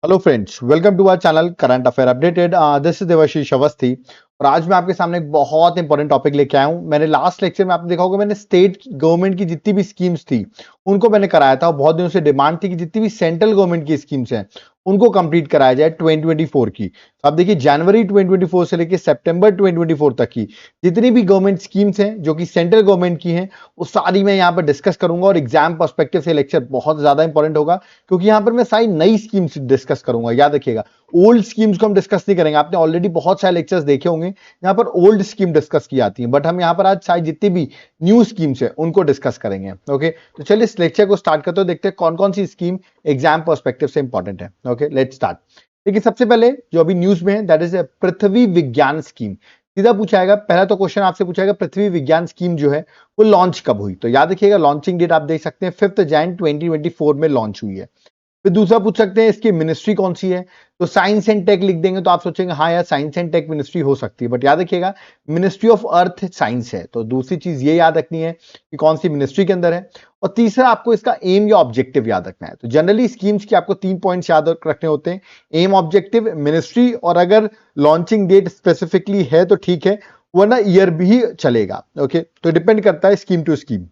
Hello friends, welcome to our channel current affair updated. This is Debashish Awasthi और आज मैं आपके सामने एक बहुत इंपॉर्टेंट टॉपिक लेके आया हूं। मैंने लास्ट लेक्चर में आपने देखा होगा, मैंने स्टेट गवर्नमेंट की जितनी भी स्कीम्स थी उनको मैंने कराया था। बहुत दिनों से डिमांड थी कि जितनी भी सेंट्रल गवर्नमेंट की स्कीम्स हैं उनको कंप्लीट कराया जाए 2024 की। तो आप देखिए, जनवरी 2024 से लेकर सितंबर 2024 तक की जितनी भी गवर्नमेंट स्कीम्स हैं जो कि सेंट्रल गवर्नमेंट की हैं वो सारी मैं यहाँ पर डिस्कस करूंगा। और एग्जाम पर्सपेक्टिव से लेक्चर बहुत ज्यादा इंपॉर्टेंट होगा क्योंकि यहां पर मैं सारी नई स्कीम्स डिस्कस करूंगा। याद रखिएगा, ओल्ड स्कीम्स को हम डिस्कस नहीं करेंगे। आपने ऑलरेडी बहुत सारे लेक्चर्स देखे होंगे यहां पर ओल्ड स्कीम डिस्कस की जाती है, बट हम यहां पर आज सारी जितनी भी न्यू स्कीम्स है उनको डिस्कस करेंगे। ओके, तो चलिए इस लेक्चर को स्टार्ट करते हो, देखते हैं कौन कौन सी स्कीम एग्जाम पर्सपेक्टिव से इंपॉर्टेंट है। Okay, let's start. देखिए, सबसे पहले जो अभी न्यूज में है दैट इज पृथ्वी विज्ञान स्कीम। सीधा पूछा जाएगा, पहला तो क्वेश्चन आपसे पूछा जाएगा पृथ्वी विज्ञान स्कीम जो है वो लॉन्च कब हुई। तो याद रखिएगा, लॉन्चिंग डेट आप देख सकते हैं 5 जनवरी 2024 में लॉन्च हुई है। फिर दूसरा पूछ सकते हैं इसकी मिनिस्ट्री कौन सी है। तो साइंस एंड टेक लिख देंगे तो आप सोचेंगे हाँ यार, साइंस एंड टेक मिनिस्ट्री हो सकती है, बट याद रखिएगा मिनिस्ट्री ऑफ अर्थ साइंस है। तो दूसरी चीज ये याद रखनी है कि कौन सी मिनिस्ट्री के अंदर है। और तीसरा आपको इसका एम या ऑब्जेक्टिव याद रखना है। तो जनरली स्कीम्स के आपको 3 पॉइंट्स याद रखने होते हैं, एम, ऑब्जेक्टिव, मिनिस्ट्री, और अगर लॉन्चिंग डेट स्पेसिफिकली है तो ठीक है, वरना ईयर भी चलेगा। ओके, तो डिपेंड करता है स्कीम टू स्कीम।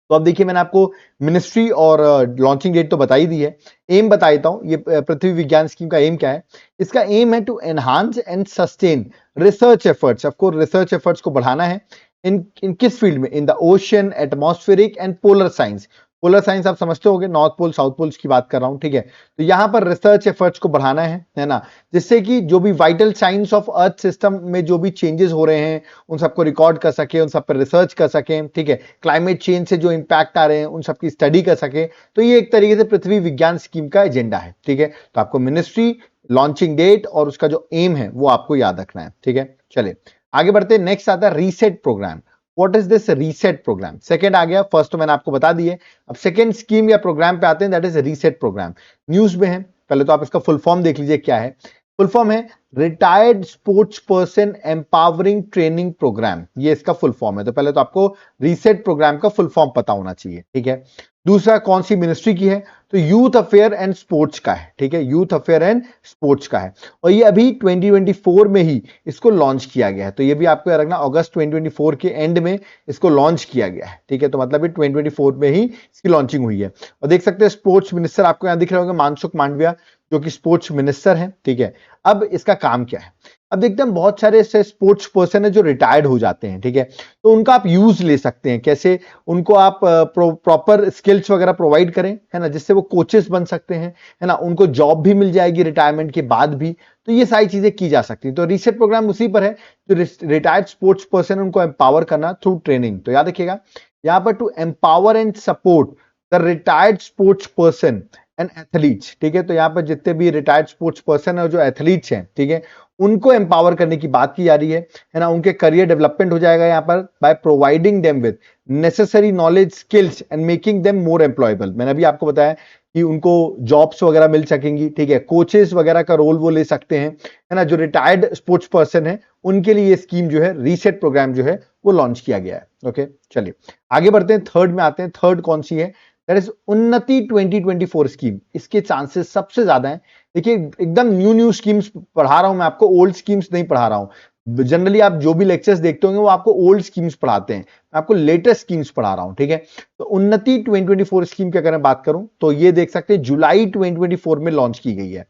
तो अब देखिए, मैंने आपको मिनिस्ट्री और लॉन्चिंग डेट तो बता ही दी है। एम बता देता हूं, ये पृथ्वी विज्ञान स्कीम का एम क्या है। इसका एम है to enhance and sustain research efforts. आपको रिसर्च एफर्ट्स को बढ़ाना है इन किस फील्ड में, in the ocean, atmospheric and polar science. Polar science आप समझते होंगे, नॉर्थ पोल साउथ पोल्स की बात कर रहा हूं, ठीक है। तो यहां पर रिसर्च एफर्ट्स को बढ़ाना है ना, जिससे कि जो भी vital science of earth system में जो भी चेंजेस हो रहे हैं उन सबको रिकॉर्ड कर सके, उन सब पर रिसर्च कर सके, ठीक है। क्लाइमेट चेंज से जो इंपैक्ट आ रहे हैं उन सबकी स्टडी कर सके। तो ये एक तरीके से पृथ्वी विज्ञान स्कीम का एजेंडा है, ठीक है। तो आपको मिनिस्ट्री, लॉन्चिंग डेट और उसका जो एम है वो आपको याद रखना है, ठीक है। चलिए आगे बढ़ते हैं। नेक्स्ट आता है reset programme. What is this reset programme? Second आ गया, फर्स्ट तो मैंने आपको बता दिए। अब सेकंड स्कीम या प्रोग्राम पे आते हैं, that is reset program. News में है, पहले तो आप इसका फुल फॉर्म देख लीजिए क्या है। फुल फॉर्म है retired sports person empowering training program, ये इसका फुल फॉर्म है। तो पहले तो आपको रीसेट प्रोग्राम का फुल फॉर्म पता होना चाहिए, ठीक है। दूसरा कौन सी मिनिस्ट्री की है, तो यूथ अफेयर एंड स्पोर्ट्स का है, ठीक है। यूथ अफेयर एंड स्पोर्ट्स का है और ये अभी 2024 में ही इसको लॉन्च किया गया है। तो ये भी आपको याद रखना, अगस्त 2024 के एंड में इसको लॉन्च किया गया है, ठीक है। तो मतलब ये 2024 में ही इसकी लॉन्चिंग हुई है। और देख सकते हैं स्पोर्ट्स मिनिस्टर आपको यहां दिख रहे होंगे, मानसुख मांडविया, जो कि स्पोर्ट्स मिनिस्टर हैं, ठीक है। अब इसका काम क्या है, अब देखते हैं बहुत सारे ऐसे स्पोर्ट्स पर्सन है जो रिटायर्ड हो जाते हैं, ठीक है। तो उनका आप यूज ले सकते हैं कैसे, उनको आप प्रॉपर स्किल्स वगैरह प्रोवाइड करें, है ना, जिससे वो कोचेस बन सकते हैं, है ना, उनको जॉब भी मिल जाएगी रिटायरमेंट के बाद भी। तो ये सारी चीजें की जा सकती हैं। तो रीसेट प्रोग्राम उसी पर है, जो रिटायर्ड स्पोर्ट्स पर्सन उनको एम्पावर करना थ्रू ट्रेनिंग। तो याद रखिएगा यहाँ पर to empower and support the retired sports person and athletes, ठीक है। तो यहाँ पर जितने भी रिटायर्ड स्पोर्ट्स पर्सन है जो एथलीट्स हैं, ठीक है, उनको एम्पावर करने की बात की जा रही है ना। उनके करियर डेवलपमेंट हो जाएगा यहाँ पर by providing them with necessary knowledge, skills and making them more employable. मैंने अभी आपको बताया कि उनको जॉब्स वगैरह मिल सकेंगी, ठीक है। कोचेस वगैरह का रोल वो ले सकते हैं, है ना। जो रिटायर्ड स्पोर्ट्स पर्सन है उनके लिए ये स्कीम जो है, रीसेट प्रोग्राम जो है वो लॉन्च किया गया है। ओके, चलिए आगे बढ़ते हैं, थर्ड में आते हैं। थर्ड कौन सी है, दैट इज उन्नति 2024 स्कीम। इसके चांसेस सबसे ज्यादा है। देखिए, एकदम न्यू स्कीम्स पढ़ा रहा हूं मैं आपको, ओल्ड स्कीम्स नहीं पढ़ा रहा हूं। जनरली आप जो भी लेक्चर्स देखते होंगे वो आपको ओल्ड स्कीम्स पढ़ाते हैं, मैं आपको लेटेस्ट स्कीम्स पढ़ा रहा हूं, ठीक है। तो उन्नति 2024 स्कीम की अगर मैं बात करूं तो ये देख सकते हैं जुलाई 2024 में लॉन्च की गई है।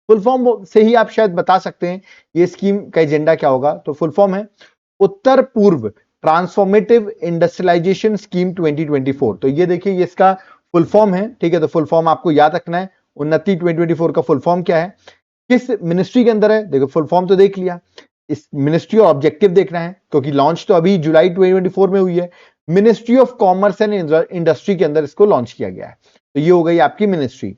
फुल फॉर्म से ही आप शायद बता सकते हैं ये स्कीम का एजेंडा क्या होगा। तो फुल फॉर्म है उत्तर पूर्व ट्रांसफॉर्मेटिव इंडस्ट्रियलाइजेशन स्कीम 2024। तो ये देखिए, ये इसका फुल फॉर्म है, ठीक है। तो फुल फॉर्म आपको याद रखना है। उन्नति 2024 का फुल फॉर्म क्या है, किस मिनिस्ट्री के अंदर है। देखो, फुल फॉर्म तो देख लिया, इस मिनिस्ट्री और ऑब्जेक्टिव देखना है क्योंकि लॉन्च तो अभी जुलाई 2024 में हुई है। Ministry of commerce and industry के अंदर इसको लॉन्च किया गया है। तो ये हो गई आपकी मिनिस्ट्री।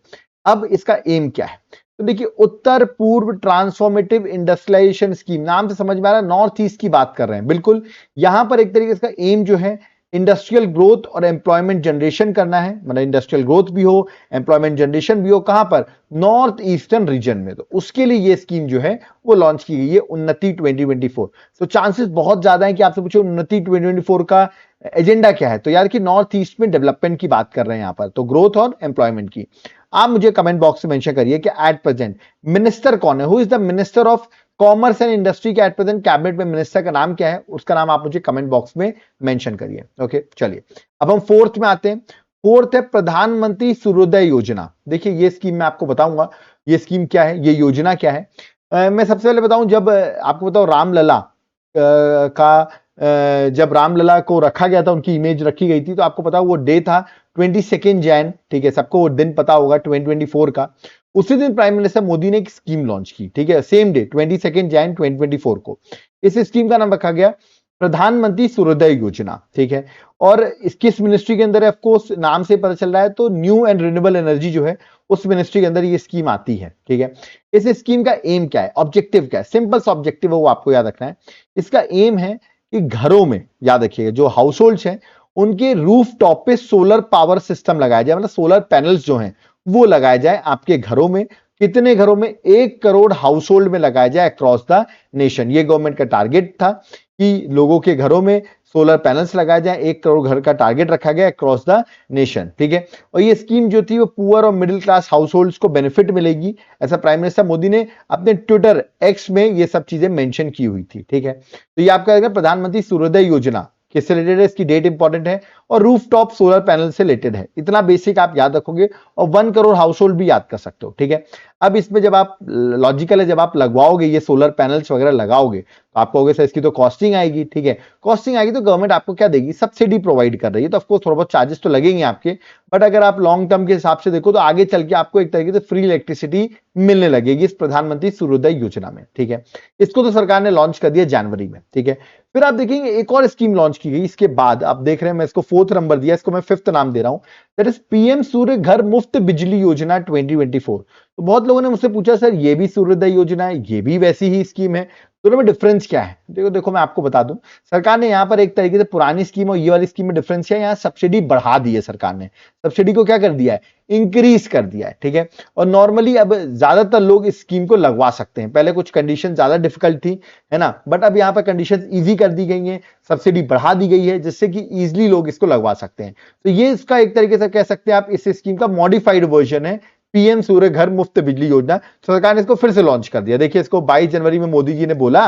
अब इसका एम क्या है, तो देखिए, उत्तर पूर्व ट्रांसफॉर्मेटिव इंडस्ट्रियलाइजेशन स्कीम, नाम से समझ में आ रहा है नॉर्थ ईस्ट की बात कर रहे हैं, बिल्कुल। यहां पर एक तरीके का एम जो है इंडस्ट्रियल ग्रोथ और एम्प्लॉयमेंट जनरेशन करना है, मतलब इंडस्ट्रियल ग्रोथ भी हो, एम्प्लॉयमेंट जनरेशन भी हो, कहां पर, नॉर्थ ईस्टर्न रीजन में। तो उसके लिए ये स्कीम जो है वो लॉन्च की गई है, उन्नति 2024। तो चांसेस बहुत ज्यादा है कि आपसे पूछे उन्नति 2024 का एजेंडा क्या है, तो यार कि नॉर्थ ईस्ट में डेवलपमेंट की बात कर रहे हैं यहां पर, तो ग्रोथ और एम्प्लॉयमेंट की। आप मुझे कमेंट बॉक्स में मेंशन करिए कि एट प्रेजेंट मिनिस्टर कौन है, who is the minister of commerce and industry के एट प्रेजेंट कैबिनेट में मिनिस्टर का नाम क्या है, उसका नाम आप मुझे कमेंट बॉक्स में मेंशन करिए। ओके, चलिए अब हम फोर्थ में आते हैं। फोर्थ है प्रधानमंत्री सूर्योदय योजना। देखिए ये स्कीम मैं आपको बताऊंगा, ये स्कीम क्या है, ये योजना क्या है। मैं सबसे पहले बताऊं, जब आपको बताऊं रामलला जब रामलला को रखा गया था, उनकी इमेज रखी गई थी, तो आपको पता वो डे था 22 जैन, ठीक है, सबको वो दिन पता होगा 2024 का। उसी दिन प्राइम मिनिस्टर मोदी ने एक स्कीम लॉन्च की, ठीक है, सेम डे 22 जैन 2024 को। इस स्कीम का नाम रखा गया प्रधानमंत्री सूर्योदय योजना, ठीक है। और किस मिनिस्ट्री के अंदर है, ऑफकोर्स नाम से पता चल रहा है, तो न्यू एंड रिन्यूएबल एनर्जी जो है उस मिनिस्ट्री के अंदर ये स्कीम आती है, ठीक है। इस स्कीम का एम क्या है, ऑब्जेक्टिव क्या है, सिंपल सा ऑब्जेक्टिव है, वो आपको याद रखना है। इसका एम है कि घरों में, याद रखिएगा, जो हाउस होल्ड्स हैं उनके रूफ टॉप पे सोलर पावर सिस्टम लगाया जाए, मतलब सोलर पैनल्स जो हैं वो लगाया जाए आपके घरों में। कितने घरों में, 1 करोड़ हाउस होल्ड में लगाया जाए अक्रॉस द नेशन। ये गवर्नमेंट का टारगेट था कि लोगों के घरों में सोलर पैनल्स लगाए जाए, 1 करोड़ घर का टारगेट रखा गया अक्रॉस द नेशन, ठीक है। और ये स्कीम जो थी वो पुअर और मिडिल क्लास हाउस होल्ड्स को बेनिफिट मिलेगी, ऐसा प्राइम मिनिस्टर मोदी ने अपने ट्विटर एक्स में ये सब चीजें मेंशन की हुई थी, ठीक है। तो ये आपका प्रधानमंत्री सूर्योदय योजना किससे रिलेटेड है, इसकी डेट इंपॉर्टेंट है, और रूफ टॉप सोलर पैनल से रिलेटेड है। इतना बेसिक आप याद रखोगे और 1 करोड़ हाउस होल्ड भी याद कर सकते हो, ठीक है। अब इसमें जब आप लॉजिकल है, जब आप लगवाओगे ये सोलर पैनल्स वगैरह लगाओगे, तो आप कहोगे सर इसकी तो कॉस्टिंग आएगी, ठीक है। कॉस्टिंग आएगी तो गवर्नमेंट आपको क्या देगी, सब्सिडी प्रोवाइड कर रही है, तो ऑफकोर्स थोड़ा बहुत चार्जेस तो लगेंगे आपके, बट अगर आप लॉन्ग टर्म के हिसाब से देखो तो आगे चल के आपको एक तरीके से फ्री इलेक्ट्रिसिटी मिलने लगेगी इस प्रधानमंत्री सूर्योदय योजना में, ठीक है। इसको तो सरकार ने लॉन्च कर दिया जनवरी में, ठीक है। फिर आप देखेंगे एक और स्कीम लॉन्च की गई इसके बाद, आप देख रहे हैं मैं इसको 4th नंबर दिया, इसको मैं 5th नाम दे रहा हूं, दैट इज पीएम सूर्य घर मुफ्त बिजली योजना 2024। तो बहुत लोगों ने मुझसे पूछा सर ये भी सूर्योदय योजना है, ये भी वैसी ही स्कीम है, दोनों में डिफरेंस क्या है। देखो देखो मैं आपको बता दूं, सरकार ने यहाँ पर एक तरीके से पुरानी स्कीम और ये वाली स्कीम में डिफरेंस है, यहाँ सब्सिडी बढ़ा दी है सरकार ने, सब्सिडी को क्या कर दिया है, इंक्रीज कर दिया है, ठीक है। और नॉर्मली अब ज्यादातर लोग इस स्कीम को लगवा सकते हैं, पहले कुछ कंडीशन ज्यादा डिफिकल्ट थी, है ना, बट अब यहाँ पर कंडीशन इजी कर दी गई है, सब्सिडी बढ़ा दी गई है, जिससे कि इजिली लोग इसको लगवा सकते हैं। तो ये इसका एक तरीके से कह सकते हैं आप, इस स्कीम का मॉडिफाइड वर्जन है पीएम सूर्य घर मुफ्त बिजली योजना। सरकार ने इसको फिर से लॉन्च कर दिया। देखिए इसको 22 जनवरी में मोदी जी ने बोला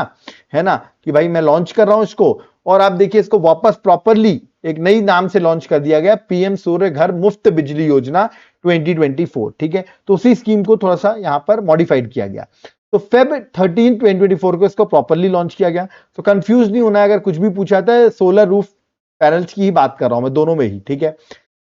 है ना कि भाई मैं लॉन्च कर रहा हूं इसको, और आप देखिए इसको वापस प्रॉपरली एक नई नाम से लॉन्च कर दिया गया, पीएम सूर्य घर मुफ्त बिजली योजना 2024, ठीक है। तो उसी स्कीम को थोड़ा सा यहां पर मॉडिफाइड किया गया। तो फेब 13 2024 को इसको प्रॉपरली लॉन्च किया गया। तो कंफ्यूज नहीं होना है, अगर कुछ भी पूछा था, सोलर रूफ पैनल्स की ही बात कर रहा हूं मैं, दोनों में ही, ठीक है।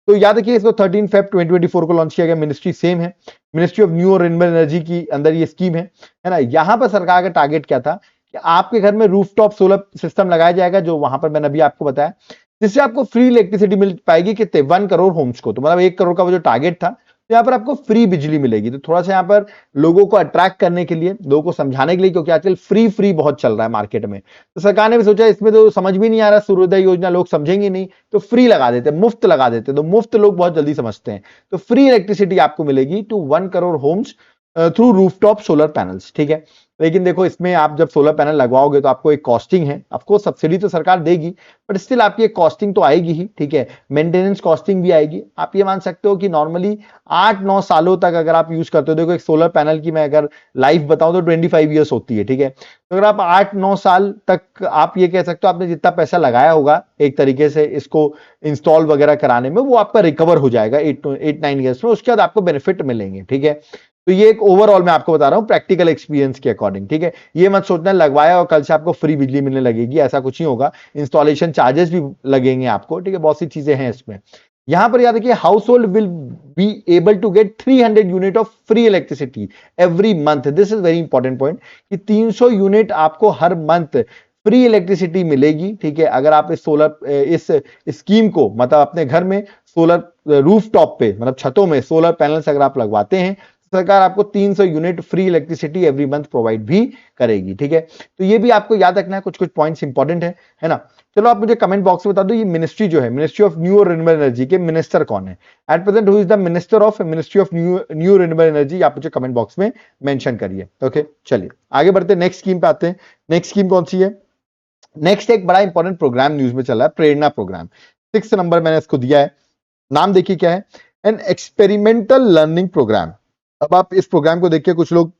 तो याद रखिए इसको 13 फेब 2024 को लॉन्च किया गया, मिनिस्ट्री सेम है, मिनिस्ट्री ऑफ न्यू और रिन्यूएबल एनर्जी की अंदर ये स्कीम है ना। यहां पर सरकार का टारगेट क्या था कि आपके घर में रूफटॉप सोलर सिस्टम लगाया जाएगा, जो वहां पर मैंने अभी आपको बताया, जिससे आपको फ्री इलेक्ट्रिसिटी मिल पाएगी कितने, 1 करोड़ होम्स को। तो मतलब 1 करोड़ का वो जो टारगेट था, तो यहाँ पर आपको फ्री बिजली मिलेगी। तो थोड़ा सा यहाँ पर लोगों को अट्रैक्ट करने के लिए, लोगों को समझाने के लिए, क्योंकि आजकल फ्री बहुत चल रहा है मार्केट में, तो सरकार ने भी सोचा इसमें तो समझ भी नहीं आ रहा सूर्योदय योजना, लोग समझेंगे नहीं, तो फ्री लगा देते, मुफ्त लगा देते, तो मुफ्त लोग बहुत जल्दी समझते हैं। तो फ्री इलेक्ट्रिसिटी आपको मिलेगी to 1 crore homes through rooftop solar panels, ठीक है। लेकिन देखो इसमें आप जब सोलर पैनल लगवाओगे तो आपको एक कॉस्टिंग है, आपको सब्सिडी तो सरकार देगी, बट स्टिल आपकी एक कॉस्टिंग तो आएगी ही, ठीक है। मेंटेनेंस कॉस्टिंग भी आएगी। आप ये मान सकते हो कि नॉर्मली 8-9 सालों तक अगर आप यूज करते हो, देखो एक सोलर पैनल की मैं अगर लाइफ बताऊं तो 25 ईयर्स होती है, ठीक है। तो अगर आप 8-9 साल तक, आप ये कह सकते हो आपने जितना पैसा लगाया होगा एक तरीके से इसको इंस्टॉल वगैरह कराने में, वो आपका रिकवर हो जाएगा 8-9 ईयर्स में, उसके बाद आपको बेनिफिट मिलेंगे, ठीक है। तो ये एक ओवरऑल मैं आपको बता रहा हूं प्रैक्टिकल एक्सपीरियंस के अकॉर्डिंग, ठीक है। ये मत सोचना लगवाया और कल से आपको फ्री बिजली मिलने लगेगी, ऐसा कुछ नहीं होगा। इंस्टॉलेशन चार्जेस भी लगेंगे आपको, ठीक है, बहुत सी चीजें हैं इसमें। यहां पर याद रखिए household will be able to get 300 unit of free electricity every month. This is very important point कि 300 यूनिट आपको हर मंथ फ्री इलेक्ट्रिसिटी मिलेगी, ठीक है। अगर आप इस स्कीम को मतलब अपने घर में सोलर रूफ टॉप पे, मतलब छतों में सोलर पैनल्स अगर आप लगवाते हैं, सरकार आपको 300 unit free electricity every month provide भी करेगी, ठीक है। तो ये भी आपको याद रखना है, कुछ कुछ पॉइंट्स इंपॉर्टेंट है ना। चलो आप मुझे कमेंट बॉक्स में बता दो, ये मिनिस्ट्री जो है, मिनिस्ट्री ऑफ न्यू और रिन्यूएबल एनर्जी के मिनिस्टर कौन है at present, who is the minister of ministry of new renewable energy, आप मुझे कमेंट बॉक्स में मेंशन करिए। ओके चलिए आगे बढ़ते हैं, नेक्स्ट स्कीम पे आते हैं। नेक्स्ट स्कीम कौन सी है, नेक्स्ट एक बड़ा इंपॉर्टेंट प्रोग्राम न्यूज में चल रहा है, प्रेरणा प्रोग्राम। 6 नंबर मैंने इसको दिया है, नाम देखिए क्या है, एन एक्सपेरिमेंटल लर्निंग प्रोग्राम। अब आप इस प्रोग्राम को देख के कुछ लोग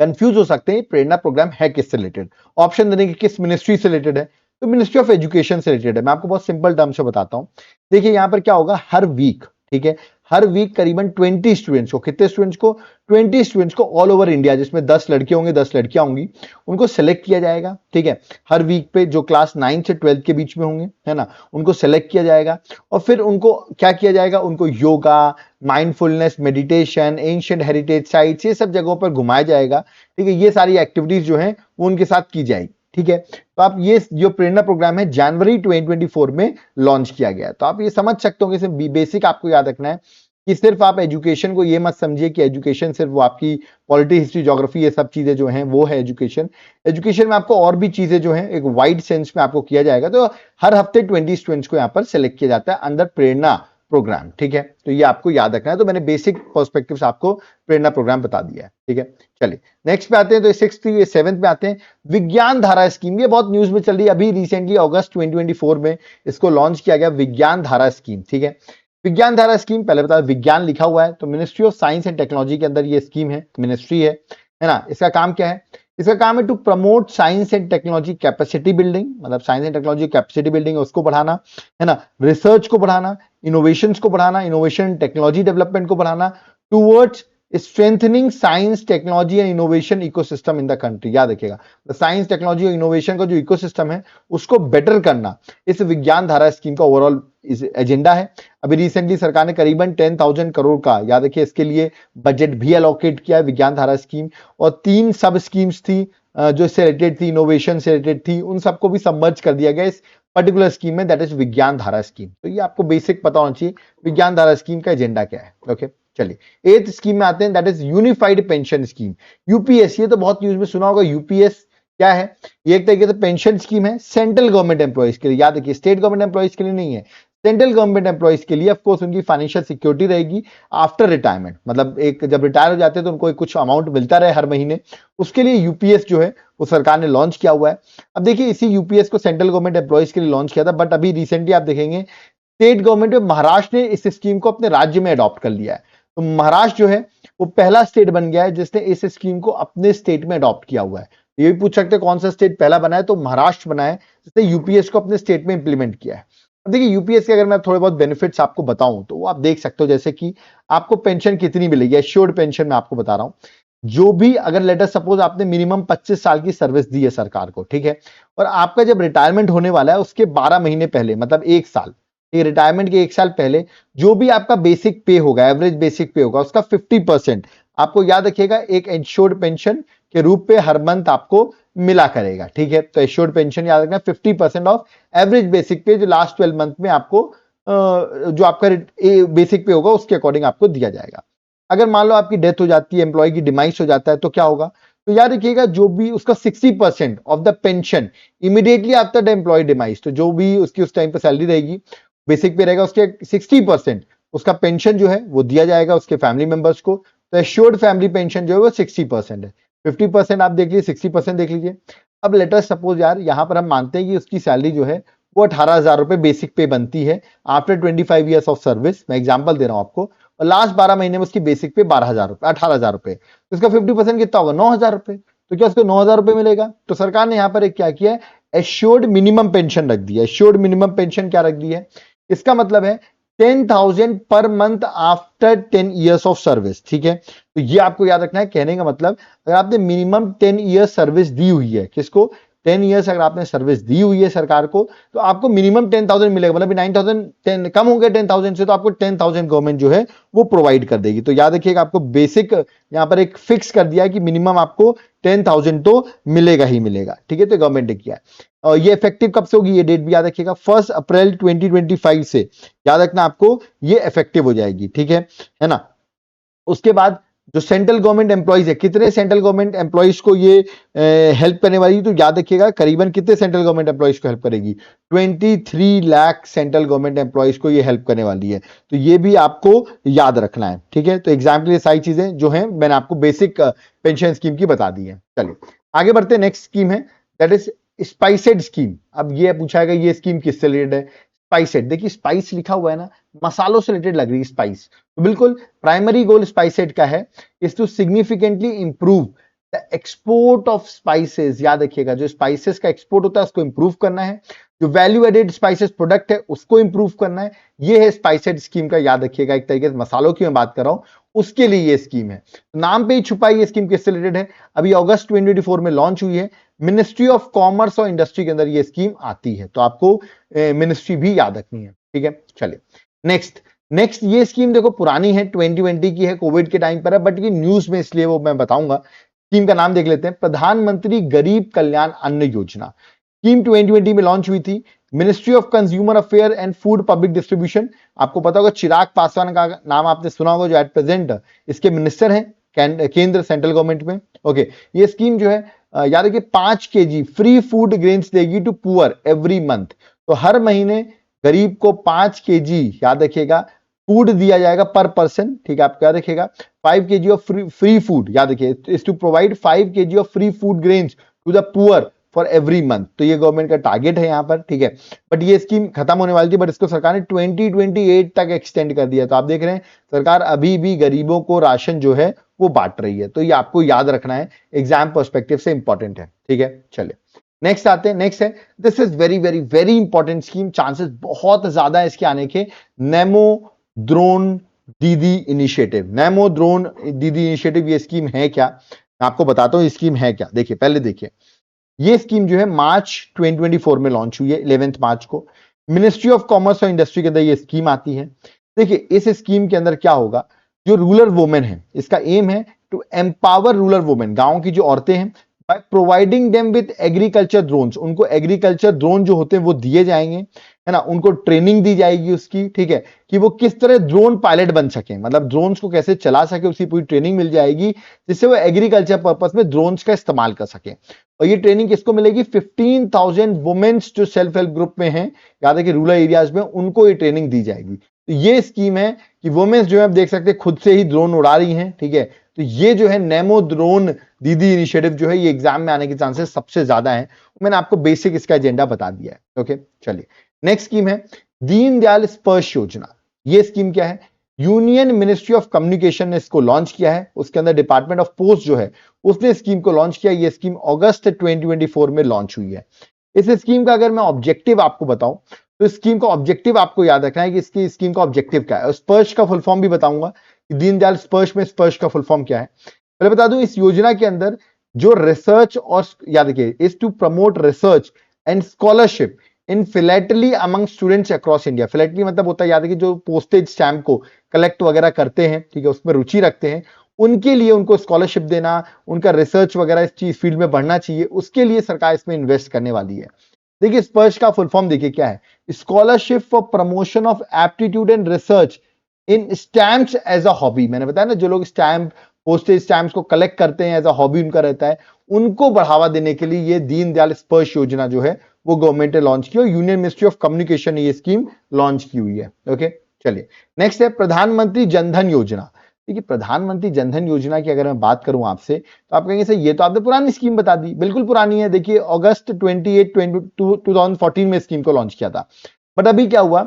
कंफ्यूज हो सकते हैं, प्रेरणा प्रोग्राम है किससे रिलेटेड। ऑप्शन देने की किस मिनिस्ट्री से रिलेटेड है, तो मिनिस्ट्री ऑफ एजुकेशन से रिलेटेड है। मैं आपको बहुत सिंपल टर्म से बताता हूं। देखिए यहां पर क्या होगा, हर वीक, ठीक है, हर वीक करीबन 20 स्टूडेंट्स को, कितने स्टूडेंट्स को, 20 स्टूडेंट्स को ऑल ओवर इंडिया, जिसमें 10 लड़के होंगे 10 लड़कियां होंगी, उनको सेलेक्ट किया जाएगा। ठीक है, हर वीक पे जो क्लास 9 से 12 के बीच में होंगे, है ना, उनको सेलेक्ट किया जाएगा और फिर उनको क्या किया जाएगा, उनको yoga, mindfulness, meditation, ancient heritage sites, ये सब जगहों पर घुमाया जाएगा। ठीक है, ये सारी एक्टिविटीज जो हैं वो उनके साथ की जाएगी। ठीक है, तो आप ये जो प्रेरणा प्रोग्राम है जनवरी 2024 में लॉन्च किया गया है। तो आप ये समझ सकते हो कि इसमें बेसिक आपको याद रखना है कि सिर्फ आप एजुकेशन को ये मत समझिए कि एजुकेशन सिर्फ वो आपकी पॉलिटी, हिस्ट्री, ज्योग्राफी, ये सब चीजें जो हैं वो है एजुकेशन। एजुकेशन में आपको और भी चीजें जो हैं एक वाइड सेंस में आपको किया जाएगा। तो हर हफ्ते 20 स्टूडेंट्स को यहाँ पर सिलेक्ट किया जाता है अंदर प्रेरणा प्रोग्राम। ठीक है, तो ये आपको याद रखना है। तो मैंने बेसिक पर्सपेक्टिव से आपको प्रेरणा प्रोग्राम बता दिया है। ठीक है, चलिए नेक्स्ट पे आते हैं। तो 7th में आते हैं, विज्ञान धारा स्कीम। ये बहुत न्यूज में चल रही है, अभी रिसेंटली अगस्त 2024 में इसको लॉन्च किया गया, विज्ञान धारा स्कीम। ठीक है, विज्ञान धारा स्कीम, पहले बता विज्ञान लिखा हुआ है तो ministry of science and technology के अंदर ये स्कीम है, मिनिस्ट्री है ना। इसका काम क्या है, इसका काम है to promote science and technology capacity building, मतलब science and technology capacity building है उसको बढ़ाना, है ना, रिसर्च को बढ़ाना, इनोवेशंस को बढ़ाना, इनोवेशन टेक्नोलॉजी डेवलपमेंट को बढ़ाना, towards strengthening science technology and innovation ecosystem in the country. याद रखिएगा, साइंस टेक्नोलॉजी और इनोवेशन का जो इकोसिस्टम है उसको बेटर करना इस विज्ञान धारा स्कीम का ओवरऑल एजेंडा है। अभी रिसेंटली सरकार ने करीबन 10,000 करोड़ का, याद रखिए, इसके लिए बजट भी अलोकेट किया है विज्ञान धारा स्कीम। और 3 सब स्कीम्स थी जो इससे रिलेटेड थी, इनोवेशन से रिलेटेड थी, उन सबको भी सबमर्ज कर दिया गया इस पर्टिकुलर स्कीम में, दैट इज विज्ञान धारा स्कीम। तो ये आपको बेसिक पता होना चाहिए विज्ञान धारा स्कीम का एजेंडा क्या है। ओके, चलिए 8th स्कीम में आते हैं, that is unified pension scheme, UPS. ये तो बहुत न्यूज में सुना होगा, यूपीएस क्या है, ये एक तरीके से पेंशन स्कीम है सेंट्रल गवर्नमेंट एम्प्लॉइज के लिए। याद रखिए, स्टेट गवर्नमेंट एम्प्लॉइज के लिए नहीं है, सेंट्रल गवर्नमेंट एम्प्लॉइज के लिए। ऑफ कोर्स उनकी फाइनेंशियल सिक्योरिटी रहेगी आफ्टर रिटायरमेंट, मतलब एक जब रिटायर हो जाते हैं तो उनको कुछ अमाउंट मिलता रहे हर महीने, उसके लिए यूपीएस जो है वो सरकार ने लॉन्च किया हुआ है। अब देखिए, इसी यूपीएस को सेंट्रल गवर्नमेंट एम्प्लॉइज के लिए लॉन्च किया था, बट अभी रिसेंटली आप देखेंगे स्टेट गवर्नमेंट में महाराष्ट्र ने इस स्कीम को अपने राज्य में अडॉप्ट कर लिया है। तो महाराष्ट्र जो है वो पहला स्टेट बन गया है जिसने इस स्कीम को अपने स्टेट में अडॉप्ट किया हुआ है। ये भी पूछ सकते हैं कौन सा स्टेट पहला बना है, तो महाराष्ट्र बना है जिसने यूपीएस को अपने स्टेट में इंप्लीमेंट किया है। अब देखिए, यूपीएस के अगर मैं थोड़े बहुत बेनिफिट्स आपको बताऊं तो वो आप देख सकते हो, जैसे कि आपको पेंशन कितनी मिलेगी, एश्योर्ड पेंशन मैं आपको बता रहा हूं। जो भी, अगर लेटर सपोज आपने मिनिमम 25 साल की सर्विस दी है सरकार को, ठीक है, और आपका जब रिटायरमेंट होने वाला है उसके 12 महीने पहले, मतलब 1 साल, ये रिटायरमेंट के 1 साल पहले जो भी आपका बेसिक पे होगा, एवरेज बेसिक पे होगा, उसका 50% आपको, याद रखिएगा, एक एश्योर्ड पेंशन के रूप में हर मंथ आपको मिला करेगा। ठीक है, तो एश्योर्ड पेंशन याद रखना, 50% ऑफ एवरेज बेसिक पे जो लास्ट 12 मंथ में आपको जो आपका बेसिक पे होगा उसके अकॉर्डिंग आपको दिया जाएगा। अगर मान लो आपकी डेथ हो जाती है, एम्प्लॉय की डिमाइस हो जाता है, तो क्या होगा, तो याद रखिएगा, जो भी उसका 60% of the pension immediately after the employ demise, तो जो भी उसकी उस टाइम पर सैलरी रहेगी, बेसिक पे रहेगा, उसके 60% उसका पेंशन जो है वो दिया जाएगा उसके फैमिली मेंबर्स को। तो एश्योर्ड फैमिली पेंशन जो है वो 60% है। 50% आप देख लीजिए, 60% देख लीजिए। अब लेटर सपोज यार, यहां पर हम मानते हैं कि उसकी सैलरी जो है वो 18,000 रुपए बेसिक पे बनती है आफ्टर 25 ईयर्स ऑफ सर्विस, मैं एग्जांपल दे रहा हूं आपको, और लास्ट 12 महीने में उसकी बेसिक पे 12,000 रुपए, 18,000 रुपए, तो इसका 50% कितना होगा, 9,000 रुपए। तो क्या उसको 9,000 रुपए मिलेगा, तो सरकार ने यहां पर एक क्या किया है, एश्योर्ड मिनिमम पेंशन रख दी है। एश्योर्ड मिनिमम पेंशन क्या रख दी है, इसका मतलब है 10,000 per month after 10 years of service. ठीक है, तो ये आपको याद रखना है, कहने का मतलब अगर आपने मिनिमम 10 इयर्स सर्विस दी हुई है, किसको, 10 इयर्स अगर आपने सर्विस दी हुई है सरकार को, तो आपको मिनिमम 10,000 मिलेगा, मतलब 9,000 कम हो गया 10,000 से, तो आपको 10,000 गवर्नमेंट जो है वो प्रोवाइड कर देगी। तो याद रखिएगा, आपको बेसिक यहां पर एक फिक्स कर दिया है कि मिनिमम आपको 10,000 तो मिलेगा ही मिलेगा। ठीक है, तो गवर्नमेंट ने किया है। और ये इफेक्टिव कब से होगी, ये डेट भी याद रखिएगा, 1 अप्रैल 2025 से, याद रखना आपको, ये इफेक्टिव हो जाएगी। ठीक है ना। उसके बाद जो सेंट्रल गवर्नमेंट एम्प्लॉइज है, कितने सेंट्रल गवर्नमेंट एम्प्लॉइज को ये हेल्प करने वाली, तो याद रखिएगा करीबन कितने सेंट्रल गवर्नमेंट एम्प्लॉइज को हेल्प करेगी, 23 लाख सेंट्रल गवर्नमेंट एम्प्लॉइज को ये हेल्प करने वाली है। तो ये भी आपको याद रखना है। ठीक है, तो एग्जाम्पल ये सारी चीजें जो है मैंने आपको बेसिक पेंशन स्कीम की बता दी है। चलिए आगे बढ़ते हैं, नेक्स्ट स्कीम है दैट इज स्पाइसेड स्कीम। अब ये पूछा गया ये स्कीम किससे रिलेटेड है, स्पाइसेट, देखिए स्पाइस लिखा हुआ है ना, मसालों से रिलेटेड लग रही है स्पाइस, तो बिल्कुल प्राइमरी गोल स्पाइसेट का है is to significantly improve the export of spices. याद रखिएगा, जो स्पाइसेस का एक्सपोर्ट होता है उसको इंप्रूव करना है, जो वैल्यू एडेड स्पाइसेस प्रोडक्ट है उसको इंप्रूव करना है। ये है स्पाइसेट स्कीम का, याद रखिएगा, एक तरीके से मसालों की मैं बात कर रहा हूं, उसके लिए ये स्कीम है। नाम पे ही छुपा ये स्कीम किससे रिलेटेड है, अभी अगस्त 2024 में लॉन्च हुई है, मिनिस्ट्री ऑफ कॉमर्स और इंडस्ट्री के अंदर ये स्कीम आती है, तो आपको मिनिस्ट्री भी याद रखनी है, ठीक है। चलिए नेक्स्ट ये स्कीम देखो पुरानी है, 2020 की है, कोविड के टाइम पर है, बट ये न्यूज में इसलिए वो मैं बताऊंगा। स्कीम का नाम देख लेते हैं, प्रधानमंत्री गरीब कल्याण अन्न योजना। स्कीम 2020 में लॉन्च हुई थी, ministry of consumer affair and food public distribution. आपको पता होगा चिराग पासवान का नाम आपने सुना होगा, जो एट प्रेजेंट इसके मिनिस्टर हैं केंद्र सेंट्रल गवर्नमेंट में। ओके, ये स्कीम जो है याद रखिए 5 kg फ्री फूड ग्रेन्स देगी टू पुअर एवरी मंथ। तो हर महीने गरीब को 5 kg याद रखिएगा फूड दिया जाएगा पर पर्सन, ठीक है। आप क्या रखिएगा 5 kg ऑफ फ्री फूड, याद रखिए is to provide 5 kg of free food grains to the poor for every month. तो ये गवर्नमेंट का टारगेट है यहाँ पर, ठीक है। बट ये स्कीम खत्म होने वाली थी, बट इसको सरकार ने 2028 तक एक्सटेंड कर दिया। तो आप देख रहे हैं सरकार अभी भी गरीबों को राशन जो है वो बांट रही है, तो ये आपको याद रखना है, एग्जाम पर्सपेक्टिव से इंपॉर्टेंट है, ठीक है। चलिए नेक्स्ट आते हैं, नेक्स्ट है, this is very very very important scheme, chances बहुत ज्यादा है इसके आने के, नेमो ड्रोन दीदी इनिशिएटिव। नेमो ड्रोन दीदी इनिशिएटिव ये स्कीम है क्या, मैं आपको बताता हूँ ये स्कीम है क्या। देखिए पहले देखिए, ये स्कीम जो है मार्च 2024 में लॉन्च हुई है, 11 मार्च को। मिनिस्ट्री ऑफ कॉमर्स और इंडस्ट्री के अंदर ये स्कीम आती है। देखिए इस स्कीम के अंदर क्या होगा, जो रूरल वुमेन है, इसका एम है टू एम्पावर रूरल वुमेन, गांव की जो औरतें हैं, by providing them with agriculture drones. उनको एग्रीकल्चर ड्रोन जो होते हैं वो दिए जाएंगे, है ना, उनको ट्रेनिंग दी जाएगी उसकी, ठीक है, कि वो किस तरह ड्रोन पायलट बन सके, मतलब ड्रोन्स को कैसे चला सके, उसकी पूरी ट्रेनिंग मिल जाएगी, जिससे वो एग्रीकल्चर पर्पस में ड्रोन्स का इस्तेमाल कर सके। और ये ट्रेनिंग किसको मिलेगी, 15,000 वुमेन्स जो सेल्फ हेल्प ग्रुप में हैं, याद है कि रूरल एरियाज में, उनको ये ट्रेनिंग दी जाएगी। तो ये स्कीम है कि वुमेन्स जो है आप देख सकते हैं खुद से ही ड्रोन उड़ा रही हैं, ठीक है। तो ये जो है नेमो ड्रोन दीदी इनिशिएटिव जो है ये एग्जाम में आने के चांसेस सबसे ज्यादा हैं। मैंने आपको बेसिक इसका एजेंडा बता दिया है, ओके। चलिए नेक्स्ट स्कीम है दीनदयाल स्पर्श योजना। ये स्कीम क्या है, यूनियन मिनिस्ट्री ऑफ कम्युनिकेशन ने इसको लॉन्च किया है, उसके अंदर डिपार्टमेंट ऑफ पोस्ट जो है उसने स्कीम को लॉन्च किया। ये स्कीम अगस्त 2024 में लॉन्च हुई है। इस स्कीम का अगर मैं ऑब्जेक्टिव आपको बताऊं, तो स्कीम का ऑब्जेक्टिव आपको याद रखना है कि इसकी स्कीम का ऑब्जेक्टिव क्या है। स्पर्श का फुल फॉर्म भी बताऊंगा कि दीनदयाल स्पर्श में स्पर्श का फुल फॉर्म क्या है। पहले बता दूं, इस योजना के अंदर जो रिसर्च और याद रखिए is to promote research and scholarship in philately among students across India. Philately मतलब होता है, याद है कि जो पोस्टेज स्टैम्प को कलेक्ट वगैरह करते हैं, ठीक है, उसमें रुचि रखते हैं, उनके लिए उनको स्कॉलरशिप देना, उनका रिसर्च वगैरह इस चीज फील्ड में बढ़ना चाहिए, उसके लिए सरकार इसमें इन्वेस्ट करने वाली है। देखिए स्पर्श का फुल फॉर्म देखिए क्या है, scholarship for promotion of aptitude and research in stamps as a hobby. मैंने बताया ना, जो लोग स्टैम्प पोस्टेज स्टैम्प्स को कलेक्ट करते हैं, एज अ हॉबी उनका रहता है, उनको बढ़ावा देने के लिए ये दीनदयाल स्पर्श योजना जो है वो गवर्नमेंट ने लॉन्च की और यूनियन मिनिस्ट्री ऑफ कम्युनिकेशन ने ये स्कीम लॉन्च की हुई है, ओके। चलिए नेक्स्ट है प्रधानमंत्री जनधन योजना। देखिए प्रधानमंत्री जनधन योजना की अगर मैं बात करूं आपसे, तो आप कहेंगे सर ये तो आपने पुरानी स्कीम बता दी। बिल्कुल पुरानी है, देखिए अगस्त 2014 में स्कीम को लॉन्च किया था, बट अभी क्या हुआ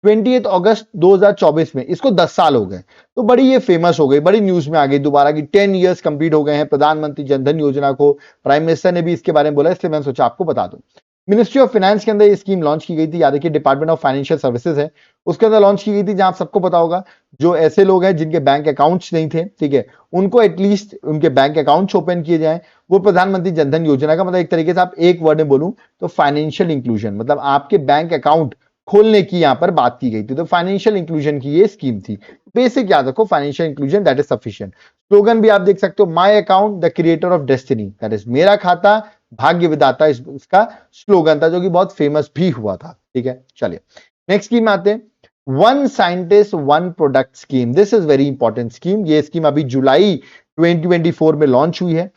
28 अगस्त 2024 में इसको 10 साल हो गए, तो बड़ी ये फेमस हो गई, बड़ी न्यूज में आ गई दोबारा कि 10 इयर्स कंप्लीट हो गए हैं प्रधानमंत्री जनधन योजना को। प्राइम मिनिस्टर ने भी इसके बारे में बोला, इसलिए मैंने सोचा आपको बता दूं। मिनिस्ट्री ऑफ फाइनेंस के अंदर ये स्कीम लॉन्च की गई थी, याद रखिए डिपार्टमेंट ऑफ फाइनेंशियल सर्विसेज है उसके अंदर लॉन्च की गई थी, जहां सबको पता होगा जो ऐसे लोग हैं जिनके बैंक अकाउंट्स नहीं थे, ठीक है, उनको एटलीस्ट उनके बैंक अकाउंट्स ओपन किए जाएं। वो प्रधानमंत्री जनधन योजना का मतलब एक तरीके से आप एक वर्ड में बोलूं तो फाइनेंशियल इंक्लूजन, मतलब आपके बैंक अकाउंट खोलने की यहां पर बात की गई थी। तो फाइनेंशियल इंक्लूजन की ये स्कीम थी। बेसिक याद रखो, financial inclusion that is sufficient. Slogan भी आप देख सकते हो, my account the creator of destiny, that is मेरा खाता भाग्य विधाता, इसका स्लोगन था जो कि बहुत फेमस भी हुआ था, ठीक है। चलिए नेक्स्ट स्कीम आते हैं, one scientist one product scheme. This is very important scheme. ये स्कीम अभी जुलाई 2024 में लॉन्च हुई है।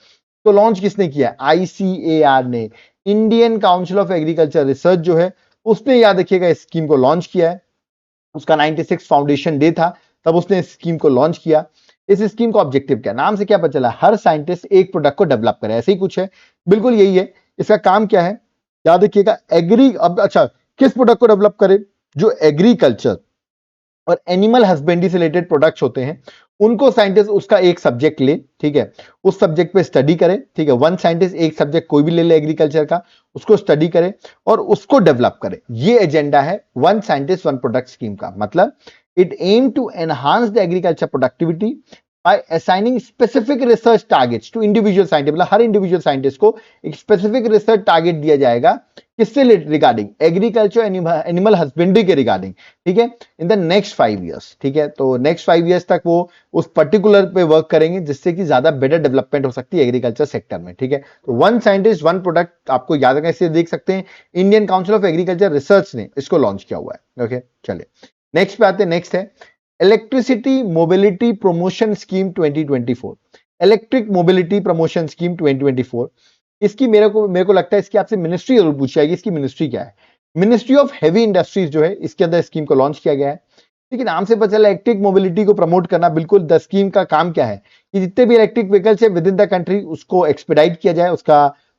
तो लॉन्च किसने किया, ICAR ने, Indian council of agriculture research जो है उसने, याद रखिएगा, इस स्कीम को लॉन्च किया है। उसका 96 फाउंडेशन डे था तब उसने इस स्कीम को लॉन्च किया। इस स्कीम का ऑब्जेक्टिव क्या, नाम से क्या पता चला, हर साइंटिस्ट एक प्रोडक्ट को डेवलप करे, ऐसे ही कुछ है, बिल्कुल यही है। इसका काम क्या है, याद रखिएगा, एग्री, अब अच्छा किस प्रोडक्ट को डेवलप करे, जो एग्रीकल्चर और एनिमल हस्बेंड्री से रिलेटेड प्रोडक्ट्स होते हैं, उनको साइंटिस्ट उसका एक सब्जेक्ट ले, ठीक है, उस सब्जेक्ट पे स्टडी करे, ठीक है, वन साइंटिस्ट एक सब्जेक्ट कोई भी ले ले एग्रीकल्चर का, उसको स्टडी करे और उसको डेवलप करे। ये एजेंडा है one scientist one product scheme का। मतलब it aim to enhance the agriculture productivity by assigning specific research targets to individual scientist. मतलब हर इंडिविजुअल साइंटिस्ट को एक स्पेसिफिक रिसर्च टारगेट दिया जाएगा, किससे रिगार्डिंग एग्रीकल्चर एनिमल हस्बेंड्री के रिगार्डिंग, ठीक है, इन द नेक्स्ट 5 इयर्स, ठीक है। तो नेक्स्ट 5 इयर्स तक वो उस पर्टिकुलर पे वर्क करेंगे, जिससे कि ज्यादा बेटर डेवलपमेंट हो सकती है एग्रीकल्चर सेक्टर में, ठीक है। तो वन साइंटिस्ट वन प्रोडक्ट आपको याद रखना, इससे देख सकते हैं Indian council of agriculture research ने इसको लॉन्च किया हुआ है। ओके, चलिए नेक्स्ट पे आते हैं। नेक्स्ट है electricity mobility promotion scheme 2024। Electric mobility promotion scheme 2024, इसकी मेरे को लगता है इसकी आपसे मिनिस्ट्री जरूर पूछी जाएगी। इसकी मिनिस्ट्री क्या है? मिनिस्ट्री ऑफ हेवी इंडस्ट्रीज जो है, इसके अंदर स्कीम को लॉन्च किया गया है। लेकिन नाम से पता चला इलेक्ट्रिक मोबिलिटी को प्रमोट करना। बिल्कुल, द स्कीम का काम क्या है कि जितने भी इलेक्ट्रिक व्हीकल्स है विद इन द कंट्री उसको एक्सपेडाइट किया जाए,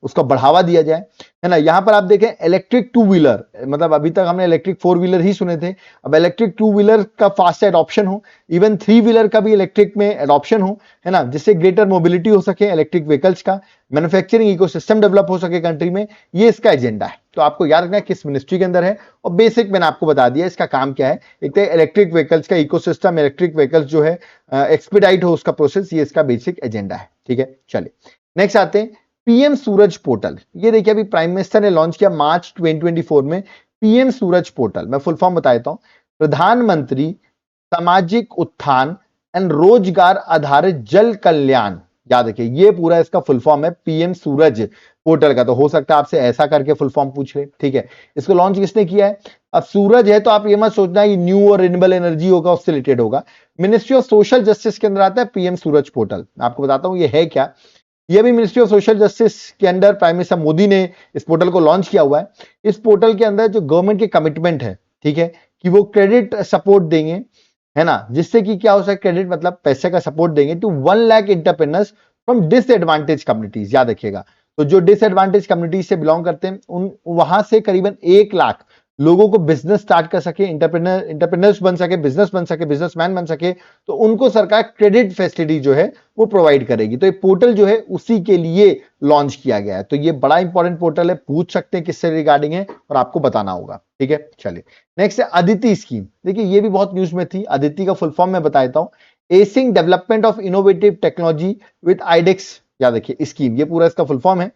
उसका बढ़ावा दिया जाए, है ना। यहां पर आप देखें इलेक्ट्रिक टू व्हीलर, मतलब अभी तक हमने इलेक्ट्रिक 4 व्हीलर ही सुने थे, अब इलेक्ट्रिक 2 व्हीलर का फास्ट एडॉप्शन हो, इवन 3 व्हीलर का भी इलेक्ट्रिक में एडॉप्शन हो, है ना, जिससे ग्रेटर मोबिलिटी हो सके इलेक्ट्रिक व्हीकल्स का, मैन्युफैक्चरिंग इकोसिस्टम डेवलप हो सके कंट्री में। ये इसका एजेंडा है। तो आपको याद रखना है किस मिनिस्ट्री के अंदर है, और बेसिक मैंने आपको बता दिया इसका काम क्या है। एक तो इलेक्ट्रिक व्हीकल्स का इकोसिस्टम, इलेक्ट्रिक व्हीकल्स जो है एक्सपीडाइट हो उसका प्रोसेस, ये इसका बेसिक एजेंडा है, ठीक है। चलिए नेक्स्ट आते हैं पीएम सूरज पोर्टल। ये देखिए अभी प्राइम मिनिस्टर ने लॉन्च किया मार्च 2024 में पीएम सूरज पोर्टल। मैं फुल फॉर्म बता देता हूं, प्रधानमंत्री सामाजिक उत्थान एंड रोजगार आधारित जल कल्याण। याद रखिए ये पूरा इसका फुल फॉर्म है पीएम सूरज पोर्टल का। तो हो सकता है आपसे ऐसा करके फुल फॉर्म पूछ ले, ठीक है। इसको लॉन्च किसने किया है? अब सूरज है तो आप ये मत सोचना ये न्यू और रिन्यूएबल एनर्जी होगा, उससे रिलेटेड होगा। मिनिस्ट्री ऑफ सोशल जस्टिस के अंदर आता है पीएम सूरज पोर्टल। मैं आपको बताता हूं ये है क्या। ये भी मिनिस्ट्री ऑफ सोशल जस्टिस के अंडर प्राइम मिनिस्टर मोदी ने इस पोर्टल को लॉन्च किया हुआ है। इस पोर्टल के अंदर जो गवर्नमेंट के कमिटमेंट है, ठीक है, कि वो क्रेडिट सपोर्ट देंगे, है ना, जिससे कि क्या हो सकता है, क्रेडिट मतलब पैसे का सपोर्ट देंगे to 1 lakh entrepreneurs from disadvantage communities. याद रखिएगा, तो जो डिसएडवांटेज कम्युनिटीज से बिलोंग करते हैं उन वहां से करीबन 1 लाख लोगों को बिजनेस स्टार्ट कर सके, इंटरप्रेन्योर्स बन सके, बिजनेसमैन बन सके, तो उनको सरकार क्रेडिट फैसिलिटी जो है वो प्रोवाइड करेगी। तो ये पोर्टल जो है उसी के लिए लॉन्च किया गया है। तो ये बड़ा इंपॉर्टेंट पोर्टल है, पूछ सकते हैं किससे रिगार्डिंग है और आपको बताना होगा, ठीक है। चलिए नेक्स्ट है अदिति स्कीम। देखिए ये भी बहुत न्यूज में थी। अदिति का फुल फॉर्म मैं बता देता हूं, acing development of innovative technology with iDEX. याद रखिए स्कीम, ये पूरा इसका फुल फॉर्म है।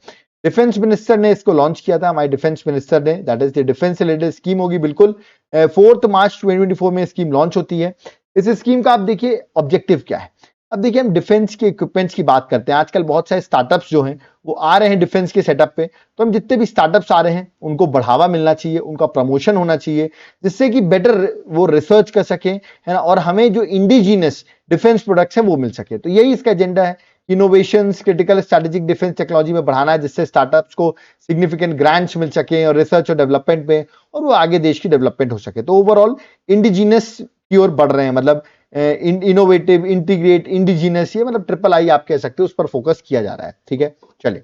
डिफेंस मिनिस्टर ने इसको लॉन्च किया था, हमारे डिफेंस मिनिस्टर ने, that is the defence related scheme होगी बिल्कुल। 4 मार्च 2024 में स्कीम लॉन्च होती है। इस स्कीम का आप देखिए ऑब्जेक्टिव क्या है। अब देखिए हम डिफेंस के इक्विपमेंट्स की बात करते हैं, आजकल बहुत सारे स्टार्टअप्स जो हैं वो आ रहे हैं डिफेंस के सेटअप पे। तो हम जितने भी स्टार्टअप्स आ रहे हैं उनको बढ़ावा मिलना चाहिए, उनका प्रमोशन होना चाहिए, जिससे कि बेटर वो रिसर्च कर सके, है ना, और हमें जो इंडिजीनियस डिफेंस प्रोडक्ट्स हैं वो मिल सके। तो यही इसका एजेंडा है, innovations critical strategic defence technology में बढ़ाना है, जिससे स्टार्टअप्स को सिग्निफिकेंट ग्रांट्स मिल सके और रिसर्च और डेवलपमेंट में, और वो आगे देश की डेवलपमेंट हो सके। तो ओवरऑल इंडिजीनियस की ओर बढ़ रहे हैं, मतलब इनोवेटिव, इंटीग्रेट, इंडिजीनियस, ये मतलब ट्रिपल आई आप कह सकते हो, उस पर फोकस किया जा रहा है, ठीक है। चलिए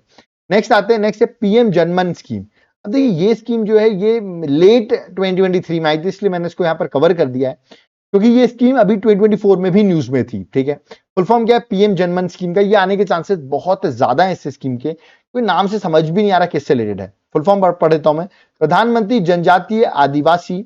नेक्स्ट आते हैं। नेक्स्ट है पीएम जनमन स्कीम। अब देखिए ये स्कीम जो है ये लेट 2023 में आई थी, इसलिए मैंने इसको यहाँ पर कवर कर दिया है, क्योंकि ये स्कीम अभी 2024 में भी न्यूज में थी, ठीक है। फुल फॉर्म क्या है पीएम जनमन स्कीम का। ये आने के चांसेस बहुत ज्यादा है इस स्कीम के, कोई नाम से समझ भी नहीं आ रहा किससे रिलेटेड है। फुल फॉर्म पढ़ देता हूं मैं, प्रधानमंत्री जनजातीय आदिवासी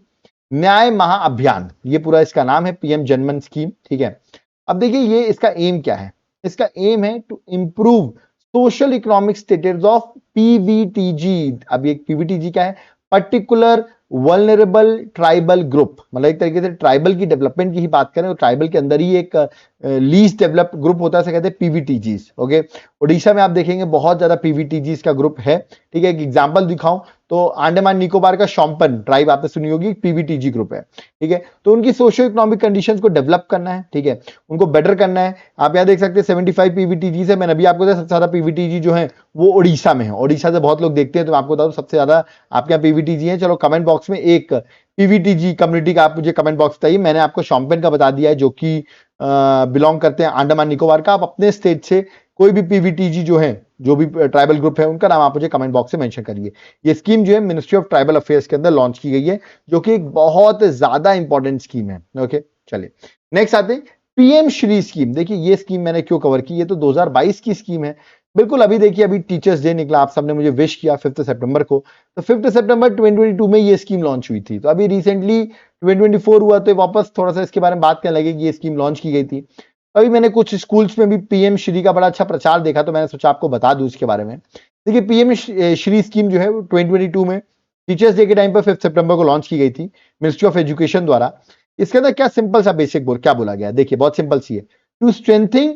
न्याय महाअभियान, ये पूरा इसका नाम है पीएम जनमन स्कीम, ठीक है। अब देखिए ये इसका एम क्या है। इसका एम है to improve social economic status of PVTG. अब ये पीवीटीजी क्या है? पर्टिकुलर वल्नरेबल ट्राइबल ग्रुप, मतलब एक तरीके से ट्राइबल की डेवलपमेंट की ही बात करें तो ट्राइबल के अंदर ही एक लीस्ट डेवलप्ड ग्रुप होता है, कहते हैं पीवीटीजीज। ओके, उड़ीसा में आप देखेंगे बहुत ज्यादा पीवीटीजीज का ग्रुप है, ठीक है। एक एग्जांपल दिखाऊं तो अंडमान निकोबार का शॉम्पन ट्राइब आपने सुनी होगी, पीवीटीजी ग्रुप है, ठीक है। तो उनकी सोशियो इकोनॉमिक कंडीशंस को डेवलप करना है, ठीक है, उनको बेटर करना है। आप यहाँ देख सकते हैं 75 पीवीटीजी है। मैंने अभी आपको सबसे ज्यादा पीवीटीजी जो है वो उड़ीसा में है, उड़ीसा से बहुत लोग देखते हैं, तो मैं आपको बता दूं सबसे ज्यादा आपके यहाँ पीवीटीजी है। चलो कमेंट बॉक्स में एक पीवीटीजी कम्युनिटी का आप मुझे कमेंट बॉक्स बताइए। मैंने आपको शॉम्पेन का बता दिया है, जो कि बिलोंग करते हैं अंडमान निकोबार का। आप अपने स्टेट से कोई भी पीवीटीजी जो है, जो भी ट्राइबल ग्रुप है, उनका नाम आप मुझे कमेंट बॉक्स में मेंशन करिए। ये स्कीम जो है मिनिस्ट्री ऑफ ट्राइबल अफेयर्स के अंदर लॉन्च की गई है, जो कि एक बहुत ज्यादा इंपॉर्टेंट स्कीम है। ओके, चलिए नेक्स्ट आते हैं पीएम श्री स्कीम। देखिए ये स्कीम मैंने क्यों कवर की, ये तो 2022 की स्कीम है। बिल्कुल अभी देखिए, अभी टीचर्स डे निकला, आप सबने मुझे विश किया 5 सितंबर को, तो 5 सितंबर 2022 में ये स्कीम लॉन्च हुई थी। तो अभी रिसेंटली 2024 हुआ, तो वापस थोड़ा सा इसके बारे में बात करने लगे कि ये स्कीम लॉन्च की गई थी। अभी मैंने कुछ स्कूल्स में भी पीएम श्री का बड़ा अच्छा प्रचार देखा, तो मैंने सोचा आपको बता दूं इसके बारे में। देखिए पीएम श्री स्कीम जो है 2022 में टीचर्स डे के टाइम पर 5 सितंबर को लॉन्च की गई थी मिनिस्ट्री ऑफ एजुकेशन द्वारा। इसके अंदर क्या सिंपल सा बेसिक क्या बोला गया है, देखिए बहुत सिंपल सी है। टू स्ट्रेंथिंग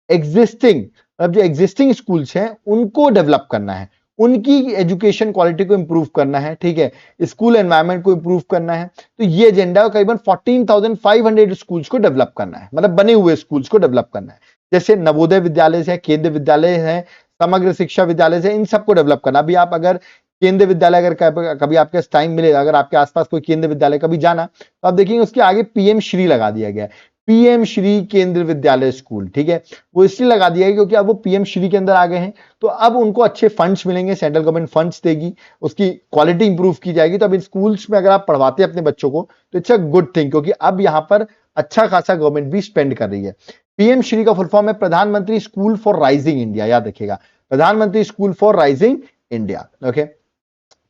एग्जिस्टिंग, अब जो एग्जिस्टिंग स्कूल्स हैं उनको डेवलप करना है, उनकी एजुकेशन क्वालिटी को इंप्रूव करना है, ठीक है, स्कूल एनवायरनमेंट को इंप्रूव करना है। तो ये एजेंडा करीबन 14,500 स्कूल्स को डेवलप करना है, मतलब बने हुए स्कूल्स को डेवलप करना है। जैसे नवोदय विद्यालय है, केंद्रीय विद्यालय है, समग्र शिक्षा विद्यालय है, इन सबको डेवलप करना। अभी आप अगर केंद्रीय विद्यालय, अगर कभी आपके टाइम मिले, अगर आपके आसपास कोई केंद्रीय विद्यालय कभी जाना, तो आप देखेंगे उसके आगे पीएम श्री लगा दिया गया है, पीएम श्री केंद्रीय विद्यालय स्कूल, ठीक है। वो इसलिए लगा दिया है क्योंकि अब वो पीएम श्री के अंदर आ गए हैं, तो अब उनको अच्छे फंड्स मिलेंगे, सेंट्रल गवर्नमेंट फंड्स देगी, उसकी क्वालिटी इंप्रूव की जाएगी। तो अब इन स्कूल्स में अगर आप पढ़वाते हैं अपने बच्चों को, तो इट्स अ गुड थिंग, क्योंकि अब यहां पर अच्छा खासा गवर्नमेंट भी स्पेंड कर रही है। पीएम श्री का फुल फॉर्म है प्रधानमंत्री स्कूल फॉर राइजिंग इंडिया, याद रखिएगा, प्रधानमंत्री school for rising India. Okay,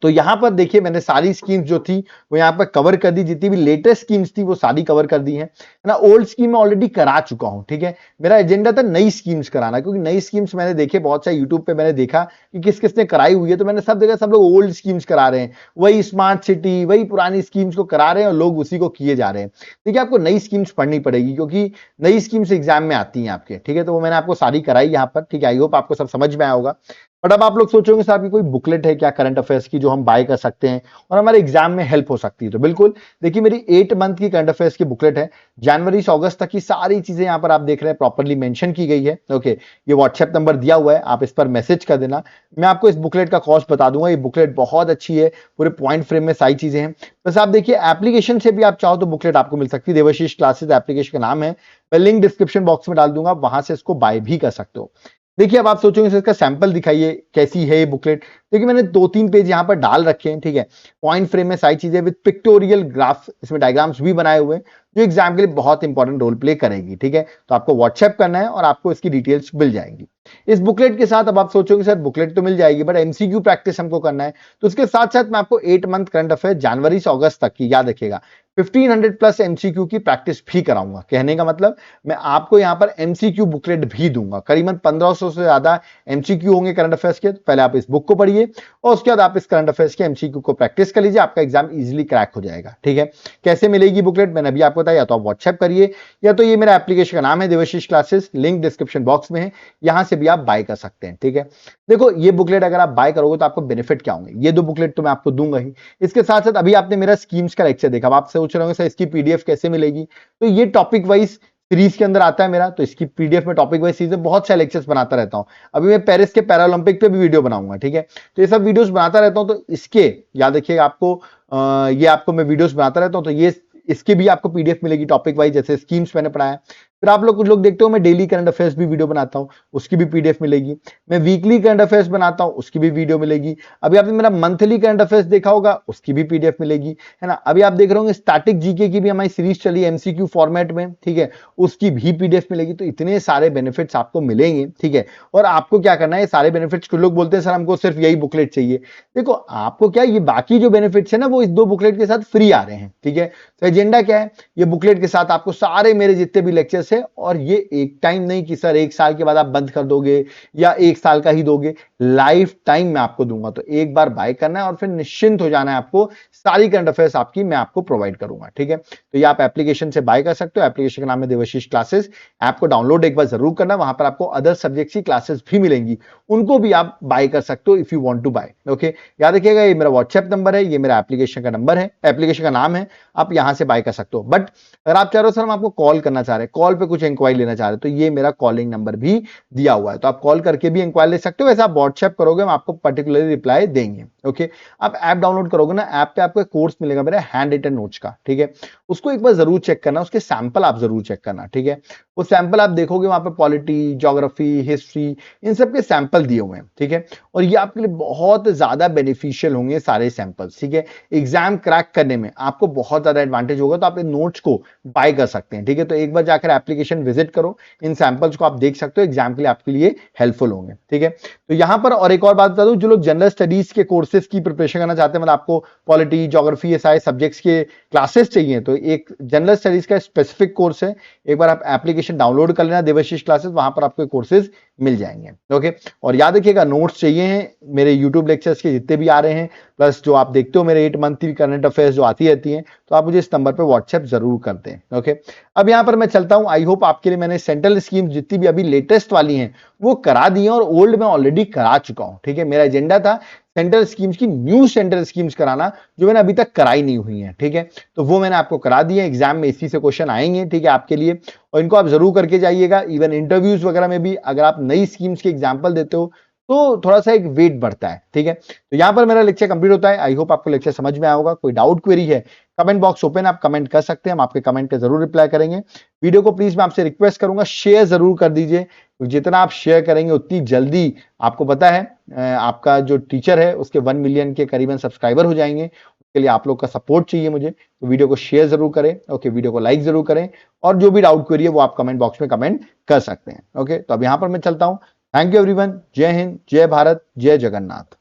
तो यहां पर देखिए मैंने सारी स्कीम्स जो थी वो यहां पर कवर कर दी, जितनी भी लेटेस्ट स्कीम्स थी वो सारी कवर कर दी है ना। ओल्ड स्कीम में ऑलरेडी करा चुका हूं, ठीक है। मेरा एजेंडा था नई स्कीम्स कराना, क्योंकि नई स्कीम्स मैंने देखे बहुत सारे यूट्यूब पे, मैंने देखा कि किस किसने कराई हुई है, तो मैंने सब देखा सब लोग ओल्ड स्कीम्स करा रहे हैं, वही स्मार्ट सिटी, वही पुरानी स्कीम्स को करा रहे हैं और लोग उसी को किए जा रहे हैं। देखिए आपको नई स्कीम्स पढ़नी पड़ेगी, क्योंकि नई स्कीम्स एग्जाम में आती हैं आपके, ठीक है। तो वो मैंने आपको सारी कराई यहाँ पर, ठीक है। आई होप आपको सब समझ में आया होगा। बट अब आप लोग सोचोगे साहब की कोई बुकलेट है क्या करंट अफेयर्स की जो हम बाय कर सकते हैं और हमारे एग्जाम में हेल्प हो सकती है? तो बिल्कुल, देखिए मेरी 8 मंथ की करंट अफेयर्स की बुकलेट है, जनवरी से अगस्त तक की सारी चीजें यहाँ पर आप देख रहे हैं प्रॉपरली मेंशन की गई है। ओके, ये व्हाट्सएप नंबर दिया हुआ है, आप इस पर मैसेज कर देना, मैं आपको इस बुकलेट का कॉस्ट बता दूंगा। ये बुकलेट बहुत अच्छी है, पूरे पॉइंट फ्रेम में सारी चीजें हैं। बस आप देखिए एप्लीकेशन से भी आप चाहो तो बुकलेट आपको मिल सकती है, देवाशीष क्लासेस एप्लीकेशन का नाम है, मैं लिंक डिस्क्रिप्शन बॉक्स में डाल दूंगा, वहां से इसको बाय भी कर सकते हो। देखिए अब आप सोचोगे सर इसका सैंपल दिखाइए, कैसी है ये बुकलेट। देखिए मैंने 2-3 पेज यहाँ पर डाल रखे हैं, ठीक है। पॉइंट फ्रेम में सारी चीजें विद पिक्टोरियल ग्राफ, इसमें डायग्राम्स भी बनाए हुए हैं, जो एग्जाम के लिए बहुत इंपॉर्टेंट रोल प्ले करेगी, ठीक है। तो आपको व्हाट्सएप करना है और आपको इसकी डिटेल्स मिल जाएंगी। इस बुकलेट के साथ अब आप सोचोगे सर बुकलेट तो मिल जाएगी, बट एमसीक्यू प्रैक्टिस हमको करना है, तो उसके साथ साथ मैं आपको 8 मंथ करंट अफेयर जनवरी से अगस्त तक की, याद रखिएगा, 1500 प्लस एमसीक्यू की प्रैक्टिस भी कराऊंगा। कहने का मतलब मैं आपको यहां पर एमसीक्यू बुकलेट भी दूंगा, करीबन 1500 से ज्यादा एमसीक्यू होंगे करंट अफेयर्स के। तो पहले आप इस बुक को पढ़िए और उसके बाद आप इस करंट अफेयर्स के एमसीक्यू को प्रैक्टिस कर लीजिए, आपका एग्जाम इजीली क्रैक हो जाएगा, ठीक है। कैसे मिलेगी बुकलेट मैंने अभी आपको बताया, या तो आप व्हाट्सएप करिए, या तो ये मेरा एप्लीकेशन का नाम है Devashish classes, link description box में है, यहां से भी आप बाय कर सकते हैं, ठीक है। देखो ये बुकलेट अगर आप बाय करोगे तो आपको बेनिफिट क्या होंगे, ये 2 बुकलेट तो मैं आपको दूंगा ही, इसके साथ साथ अभी आपने मेरा स्कीम्स का लेक्चर देखा, अब आप सोच रहे होंगे सर इसकी पीडीएफ कैसे मिलेगी, तो ये टॉपिक वाइज सीरीज के अंदर आता है मेरा, तो इसकी पीडीएफ में टॉपिक वाइज सीरीज बहुत सारे लेक्चर्स बनाता रहता हूं। अभी मैं पेरिस के पैरालंपिक पे भी वीडियो बनाऊंगा, ठीक है। तो ये सब वीडियोस बनाता रहता हूं, तो इसके याद रखिएगा आपको, ये आपको मैं वीडियोस बनाता रहता हूं, तो ये इसके भी आपको पीडीएफ मिलेगी टॉपिक वाइज, जैसे स्कीम्स मैंने पढ़ाया। फिर आप लोग कुछ लोग देखते हो मैं डेली करंट अफेयर्स भी वीडियो बनाता हूं, उसकी भी पीडीएफ मिलेगी। मैं वीकली करंट अफेयर्स बनाता हूं, उसकी भी वीडियो मिलेगी। अभी आपने मेरा मंथली करंट अफेयर्स देखा होगा, उसकी भी पीडीएफ मिलेगी, है ना। अभी आप देख रहे होंगे स्टैटिक जीके की भी हमारी सीरीज चली एमसीक्यू फॉर्मेट में, ठीक है, उसकी भी पीडीएफ मिलेगी। तो इतने सारे बेनिफिट्स आपको मिलेंगे, ठीक है। और आपको क्या करना है, ये सारे बेनिफिट्स, कुछ लोग बोलते हैं सर हमको सिर्फ यही बुकलेट चाहिए, देखो आपको क्या, ये बाकी जो बेनिफिट्स है ना वो इस 2 बुकलेट के साथ फ्री आ रहे हैं, ठीक है। तो एजेंडा क्या है, ये बुकलेट के साथ आपको सारे मेरे जितने भी लेक्चर्स है, और ये एक टाइम नहीं कि सर 1 साल के बाद आप बंद कर दोगे या 1 साल का ही दोगे, लाइफ टाइम मैं आपको दूंगा। तो एक बार बाय करना है और फिर निश्चिंत हो जाना है, आपको सारी करंट अफेयर्स आपकी मैं आपको प्रोवाइड करूंगा, ठीक है। तो ये आप एप्लीकेशन से बाय कर सकते हो, एप्लीकेशन का नाम है देवाशीष क्लासेस, ऐप को डाउनलोड एक बार जरूर करना, वहां पर आपको अदर सब्जेक्ट्स की क्लासेस भी मिलेंगी, उनको भी आप बाय कर सकते हो if you want to buy. Okay, याद रखिएगा ये मेरा व्हाट्सएप नंबर है, ये मेरा एप्लीकेशन का नंबर है, एप्लीकेशन का नाम है, आप यहां से बाय कर सकते हो। बट अगर आप चाह रहे हो सर हम आपको कॉल करना चाह रहे हैं, कॉल पे कुछ इंक्वायरी लेना चाह रहे हो, तो ये मेरा कॉलिंग नंबर भी दिया हुआ है, तो आप कॉल करके भी इंक्वायरी ले सकते हो। वैसे आप व्हाट्सएप करोगे हम आपको पर्टिकुलरली रिप्लाई देंगे। ओके, आप ऐप डाउनलोड करोगे ना, ऐप पे आपको एक कोर्स मिलेगा मेरा हैंड रिटन नोट्स का, ठीक है, उसको एक बार जरूर चेक करना, उसके सैंपल आप जरूर चेक करना, ठीक है। वो सैंपल आप देखोगे वहां पे पॉलिटी, ज्योग्राफी, हिस्ट्री, इन सब के सैंपल दिए हुए हैं, ठीक है। और ये आपके लिए बहुत ज्यादा बेनिफिशियल होंगे सारे सैंपल्स, ठीक है। एग्जाम क्रैक करने में आपको बहुत ज्यादा एडवांटेज होगा, तो आप इन नोट्स को बाय कर सकते हैं, ठीक है। तो एक बार जाकर एप्लीकेशन विजिट करो, इन सैंपल्स को आप देख सकते हो, एग्जाम के लिए आपके लिए हेल्पफुल होंगे, ठीक है। तो यहाँ पर और एक और बात बता दूं, जो लोग जनरल स्टडीज के कोर्सेज की प्रिपरेशन करना चाहते हैं, मतलब आपको पॉलिटी, ज्योग्राफी, ये सारे सब्जेक्ट्स के क्लासेस चाहिए, तो एक जनरल स्टडीज का स्पेसिफिक कोर्स है, एक बार आप एप्लीकेशन डाउनलोड कर लेना, देवाशीष क्लासेस, वहां पर आपको कोर्सेज मिल जाएंगे, ओके। और याद रखिएगा, नोट्स चाहिए हैं मेरे यूट्यूब लेक्चर्स के जितने भी आ रहे हैं, प्लस जो आप देखते हो मेरे 8 मंथली करंट अफेयर्स जो आती रहती हैं, तो आप मुझे इस नंबर पर व्हाट्सएप जरूर करते हैं, ओके। अब यहां पर मैं चलता हूं, आई होप आपके लिए मैंने सेंट्रल स्कीम्स जितनी भी अभी लेटेस्ट वाली हैं वो करा दी हैं, और ओल्ड में ऑलरेडी करा चुका हूं, ठीक है। मेरा एजेंडा था सेंट्रल स्कीम्स की न्यू सेंट्रल स्कीम्स कराना, जो मैंने अभी तक कराई नहीं हुई है, ठीक है। तो वो मैंने आपको करा दी है, एग्जाम में इसी से क्वेश्चन आएंगे, ठीक है, आपके लिए, और इनको आप जरूर करके जाइएगा। इवन इंटरव्यूज वगैरह में भी अगर आप नई स्कीम्स के एग्जाम्पल देते हो तो थोड़ा सा एक वेट बढ़ता है, ठीक है। तो यहां पर मेरा लेक्चर कंप्लीट होता है। आई होप आपको लेक्चर समझ में आया होगा। कोई डाउट क्वेरी है, कमेंट बॉक्स ओपन, आप कमेंट कर सकते हैं, हम आपके कमेंट पे जरूर रिप्लाई करेंगे। वीडियो को प्लीज मैं आपसे रिक्वेस्ट करूंगा शेयर जरूर कर दीजिए, जितना आप शेयर करेंगे उतनी जल्दी, आपको पता है आपका जो टीचर है उसके 1 मिलियन के करीबन सब्सक्राइबर हो जाएंगे। उसके लिए आप लोग का सपोर्ट चाहिए मुझे, तो वीडियो को शेयर जरूर करें, ओके, वीडियो को लाइक जरूर करें, और जो भी डाउट क्वेरी है वो आप कमेंट बॉक्स में कमेंट कर सकते हैं, ओके। तो अब यहां पर मैं चलता हूं। Thank you everyone. जय हिंद, जय भारत, जय जगन्नाथ।